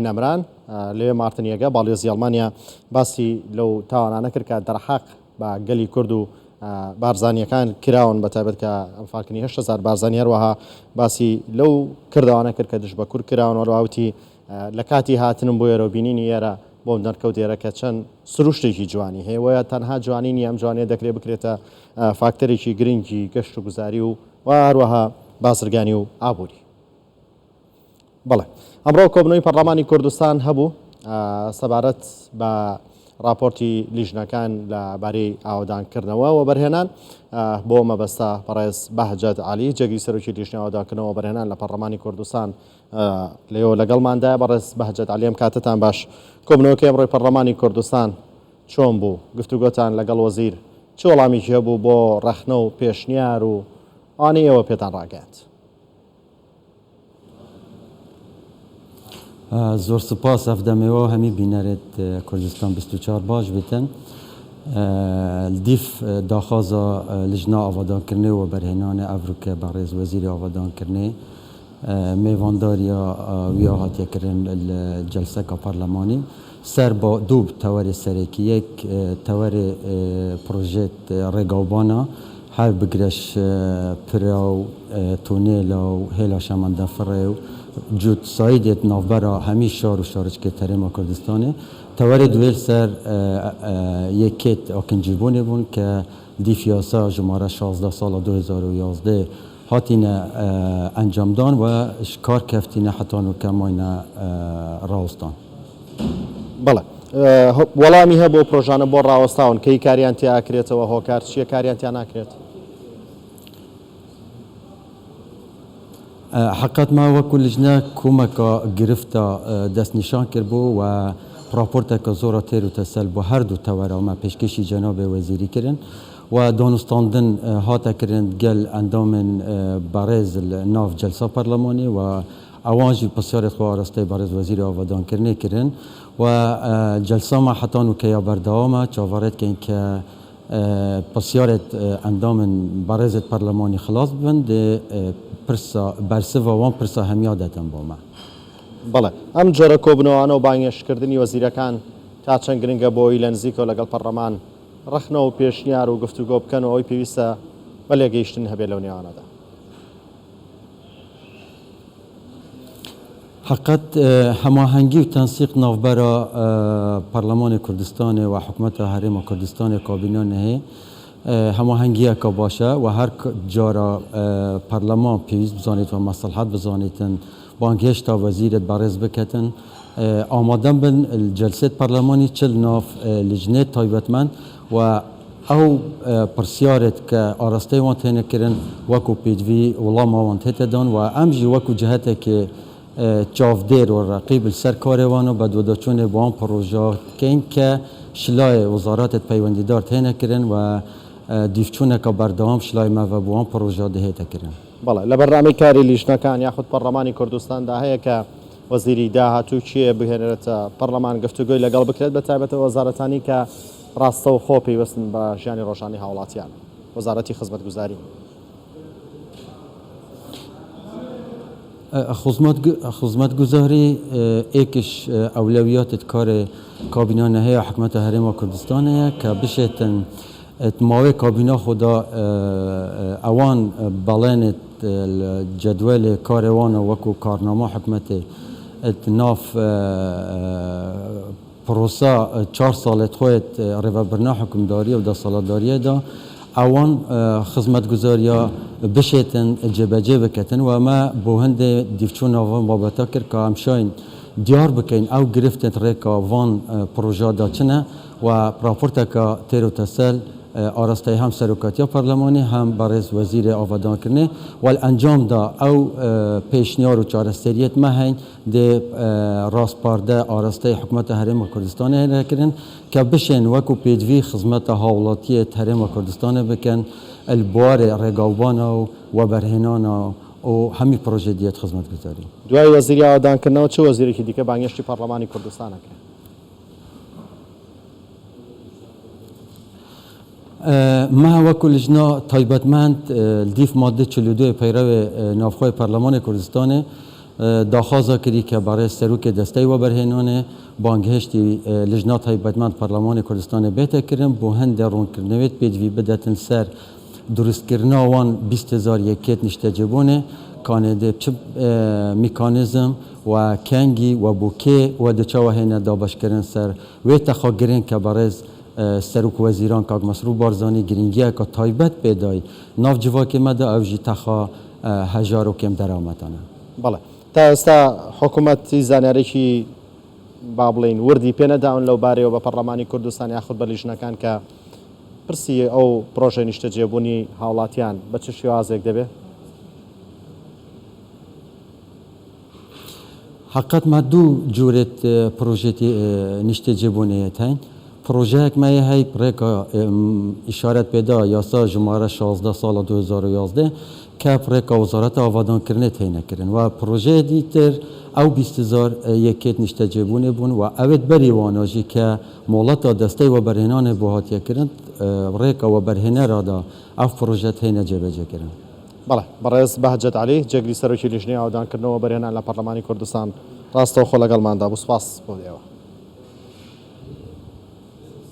نەمران لێ مارتنیەگە باڵێزی ئەڵمانیا باسی لەو تاوانانە کرد کە دەرەحەق بە گەلی کورد و بارزانیەکان کراون بەتایبەت کە ئەمفاکردنی 8,000 بارزانانی هەروەها باسی لەو کردوانە کرد کە دژ بە کورد کراون وەڕاوتی لە کاتی هاتنم بۆ ئێرۆبینینی ئێرە بۆم دەرکەوت ئێرە کە چەند سروشتێکی جوانی هەیە وە تەنها جوانینی ئەم جوانێ دەکرێت بکرێتە فاکتەرێکی گرنگی گەشت و گوزاری و هەروەها بازرگانی و ئابووری. بەڵێ ئەمڕۆ کۆبنەوەی پەرلەمانی کوردستان هەبوو سەبارەت بە راپۆرتی لیژنەکان لەبارەی ئاودانکردنەوە و بەرهێنان بۆ مەبەستە بەڕێز بەهجەت عەلی جێگی سەرۆکی لیژنەی ئاودانکردنەوە بەرهێنان لە پەرلەمانی کوردستان لێەوە لەگەڵماندایە. بەڕێز بەهجەت عەلی ئەم کاتتان باش. کۆبنەوەکەی ئەمڕۆی پەرلەمانی کوردستان چۆن بوو؟ گفتوگۆتان لەگەڵ وەزیر چ وەڵامیکی هەبوو بۆ ڕەخنە و پێشنیار و ئەوانەی ئێوە پێتان ڕاگەیاند؟ زۆر سپاس ئەفدەمەوە هەمی بینەرێت کوردستان 24 باش بێتن دیف داخوازە لیژنا ئاوادانکردنەوە بەرهێنانە ئەڤروکە بە ڕێز وەزیری ئاوادانکردنێ میێڤانداریە ویا هاتیەکردن جەلسەکە پەرلەمانی سەر بۆ دوو تەوەری سەرێکی یەک تەوەری پرۆژێت ڕێگاوبانە هەر بگرەش پرە و تونێلە و هێلا شەمەندەفڕێ و جوت سایدێت ناوبەرە هەمی شار و شارچکە تەرێما کوردستانê تەوەری دوێل سەر یەکێت ئاکنجیبوونێ بوون کە دیف یاسا ژمارە 16 ساڵە 2011 هاتینە ئەنجامدان و کار کەفتینە حتان و کەماینە ڕاوستان. بەڵێ وەڵامی هەیە بۆ پرۆژانە بۆ ڕاوەستاون کەی کاریان تیاکرێتەوە هۆکار چییە کاریان تیا ناکرێت؟ حقیقت ما وەکو لیژنە کۆمەکە گرفتە دەستنیشان کردبوو و راپۆرتێکە زۆرە تێر و تەسەل بۆ هەردوو تەوەرەوە پێشکەشی جەنابێ وەزیری کردن و دانوستاندن هاتەکردن گەل ئەندامن بەڕێز ناو جەلسە پەرلەمانی و ئەوانژی پرسیارێت خۆ ئاراستەی بەڕێز وەزیری ئاوادانکردنێ کردن و جەلسەما حتان و کەیا بەردەوامە چاوەڕێت کەین کە پرسیارێت ئەندامن بەڕێزت پەرلەمانی خلاص ببن دێ پرسە بەرسڤە وان پرسە هەمیا دەتەن بۆمە. بەڵێ ئەم جۆرە کۆبنەوەوانە و بانگێشکردنی وەزیرەکان تا چەند گرنگە بۆی لە نزیکەوە لەگەڵ پەرلەمان ڕەخنە و پێشنیار و گفتوگۆ بکەن و ئەوی پێویستە بە لێگەیشتن هەبێت لەو نێوانەدا. حقیقت هەماهەنگی و تەنسیق ناوبەرە پەرلەمانی کوردستانê و حکوومەتە هەرێما کوردستانê کابینانê هەیە هەماهەنگیەکە باشە و هەر جارە پەرلەمان پێویست بزانێت و مەسلحەت بزانێتن بانگهێشتا وەزیرت بەڕێز بکەتن ئامادەم بن جەلسێت پەرلەمانی چل ناف لیژنێت تایبەتمەند و ئەو پرسیارێت کە ئاراستەی وان تێنەکردن وەکو پێدوی وەڵاما وان تێتەدان و ئەمژی وەکو جهەتێکی چاودێر و ڕقیب سەر کارێوانە بە دوودەچوونێ بۆوان پرۆژەکەین کە شلای وەزارەتت پەیوەندیدار تێنەکردن و دیفچوونەکە بەردەوام شلای مەڤە بۆوان پرۆژە دەهێتەکردن. بەڵێ لە بەرنامەی کاری لیژنەکان یاخود پەرلەمانی کوردستاندا هەیە کە وەزیری داهاتوو چییە بهێنێتە پەرلەمان گفتوگۆی لەگەڵ بکرێت بە تایبەتەوە وەزارەتانی کە ڕاستە و خۆ پەیوەستن بە ژیانی ڕۆژانی هاوڵاتیان وەزارەتی خزمەتگوزاری. خزمەتگوزاری ئێکش ئەولەویاتت کارێ کابینانە هەیە حکوومەتە هەرێما کوردستانەیە کە بشێتن ماوەی کابینا خۆدا ئەوان بەڵێنێت جەدوەلێ کارێوانە وەکو کارنامە حکوومەتێ ناف پرۆسا 4 ساڵێت خۆیت ڕێڤەبرنا حکومداریە و دەسەڵاتداریەدا ئەوان خزمەتگوزاریە بشێتن جێبەجێ بکەتن و ئەمە بۆ هەندێ دیفچوونەوان بابەتە کرد کە ئەمشاین دیار بکەین ئەو گرفتت ڕێکە وان پرۆژەدا چنە و راپۆرتەکە تێر و تەسەل ئاراستەی هەم سەرۆکاتیە پەرلەمانی هەم بەڕێز وەزیری ئاوادانکردنێ وەل ئەنجامدا ئەو پێشنیار و چارەسەریەت مەهەین دێ ڕاستپاردە ئاراستەی حکوومەتە هەرێما کوردستانê هێنەکردن کە بشێن وەکو پێدوی خزمەتە هاوڵاتیە هەرێما کوردستانê بکەن ئەلبوارێ ڕێگاوبانە و وەبەرهێنانە و هەمی پرۆژێ دیەت خزمەتگوزاری. دوای وەزیری ئاوادانکردنەوە چ وەزیرێکی دیکە بانگێشتی پەرلەمانی کوردستانەکە؟ ما وەکو لیژنا تایبەتمەند دیف مادە 42 پەیرەوێ ناوخۆی پەرلەمانی کوردستانê داخوازا کری که برای سروک دسته و برهنانه بانگهشتی لجنه تایبەتمەند پارلمانی کوردستان بهتر کردن بو هند رون کردنویت پیدوی بدتن سر درست کردن وان 20,000 یکیت نشته جبونه کانده چه میکانیزم و کنگی و بوکه و دچاوه هنه دابش کردن سر و تخاگرین که برای سروک وزیران کاغ مسرور بارزانی گرینگیه که تایبەت پیدای ناف جواکی مده اوجی تخا هجارو کم درامتانه بەڵێ تا ئێستا حکوومەتی زانیارێکی با بڵین وردی پێ نەداون لەو بارەوە بە پەرلەمانی کوردستان یاخود بە لیژنەکان کە پرسی ئەو پرۆژە نیشتەجێبوونی هاوڵاتیان بە چ شێوازێک دەبێت؟ حقیقت ما دو جورت پروژه نشته جبونه هاین پروژه ما هی پرکا اشارت پیدا یاسا جماره 16 سال 2011 که پرکا وزارت آبادان کردن تینه کردن و پروژه دیتر او 20,000 یکیت نشته جبونه بون و اوید بری واناجی که مولات دسته و برهنان بوهاتیه کردن پرکا و برهنه را دا او پروژه تینه جبجه کردن بەڵێ بەڕێز بەهجەت عەلی جێگری سەرۆکی لیژنەی ئاودانکردنەوە بەرهێنان لە پەرلەمانی کوردستان ڕاستەوخۆ لەگەڵماندا بوو سوپاس بۆ ئێوە